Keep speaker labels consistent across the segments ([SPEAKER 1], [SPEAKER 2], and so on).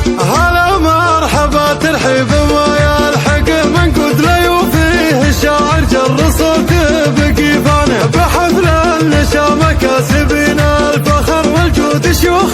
[SPEAKER 1] هلا مرحبا ترحيب ما يلحق من قد لا يوفيه الشاعر جر صوته بقيفانه بحفل النشا مكاسبين الفخر والجود شيوخ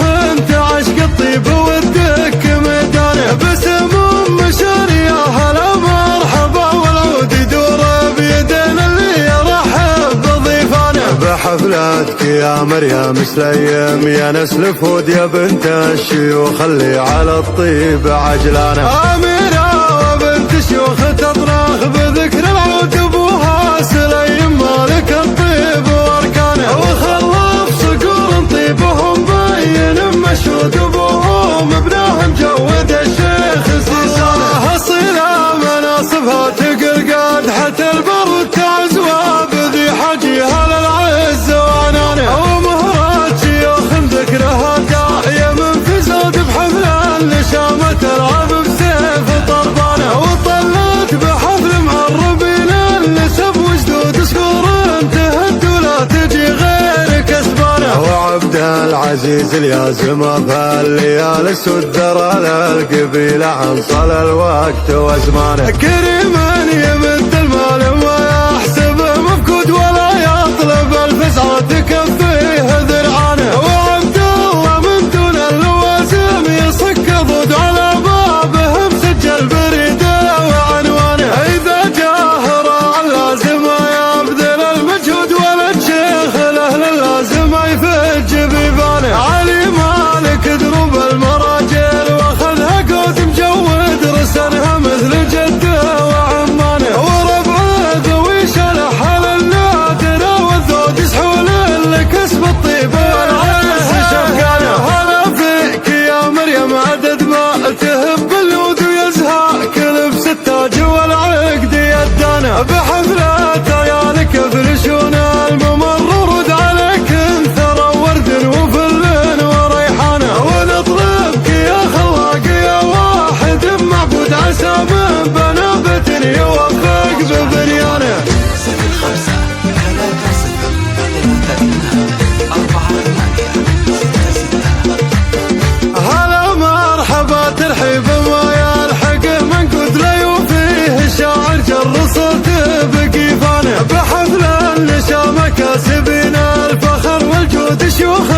[SPEAKER 1] تعشق الطيب والدك ميدانه باسم مشاري يا هلا مرحبا والعود يدور بيدنا اللي يرحب بضيفانه بحفلاتك يا مريم سليم يا نسل فود يا بنت الشيوخ اللي على الطيب عجلانه أميرة وبنت شيوخ تطرخ بذكر العود ابوها سليم مالك الطيب واركانه وخلف صقور طيبهم بين مشهود ابوهم ابنهم جود الشيخ سيسانه اصيله مناصبها تقل قادحة البر تعزوها بذي حجيها للعز وعنانه ومهرات شيوخ ذكرها داعية من فزاد بحفل النشامة تلعب بسيف طربانه وطلت بحفل معربين النسب وجدود صقور تهد ولا تجي غير كسبانه وعبد العزيز اليازمه فالليال السدر للقبيله عن صل الوقت وزمانه كريما يمد المال ويحسب مفقود ولا يطلب الفسعة تكفيه ذرعانه وعبد الله من دون اللوازم يصك ضد على بابه مسجل بريده وعنوانه اذا جاه راعى اللازمه يبذل المجهود ولد شيخ الاهل اللازمه يفج بيبانه علي مالك دروب المراجل واخذها قوت مجود رسنها مثل جده وعمانه وربعه ذوي شلح على النادره والذود يسحول لكسب الطيب والعز شفقانه هلا فيك يا مريم عدد ما تهب الود ويزهاك لبس التاج والعقد يدانه بحفلات عيالك يفرشون الممر ورد عليك انثر ورد وفل وريحانه ونطلبك يا خلاق يا واحد معبود عسى من بنابة يوفق ببنيانه
[SPEAKER 2] صفر 5 3 0 3 2 4 8 6 6
[SPEAKER 1] هلا مرحبا ترحيب ما يلحق من قد لا يوفيه الشاعر جر صوته بقيفانه بحفل النشا مكاسبين الفخر والجود شيوخ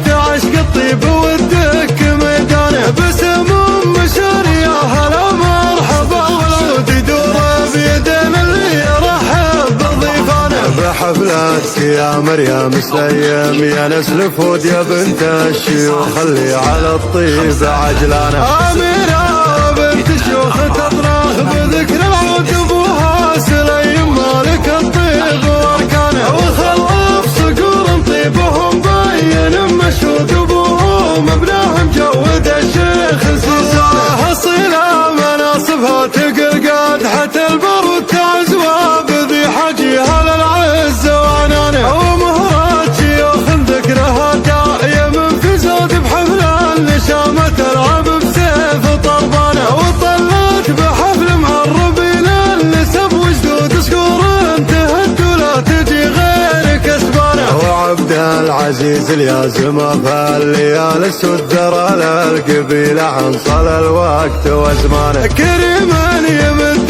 [SPEAKER 1] تعشق الطيب والدك ميدانه باسم مشاري يا هلا مرحبا والعود يدور بيدنا اللي يرحب بضيفانه بحفلاتك يا مريم سليم يا نسل فود يا بنت الشيوخ اللي على الطيب عجلانه أميرة بنت شيوخ تطرخ بذكر العود ابوها سليم مالك الطيب واركانه وخلف صقور طيبهم بين مشهود ابوهم ابنهم جود الشيخ سيسانه اصيله مناصبها تقل قادحة البر تعزوها بذي حجيها للعز وعنانه ومهرات شيوخ ذكرها داعية من فزاد بحفل النشامة تلعب بسيف طربانه وطلت بحفل معربين النسب وجدود صقور تهد ولا تجي غير كسبانه وعبد العزيز اليازمه فالليال السدر للقبيله عن صل الوقت وزمانه كريما يمد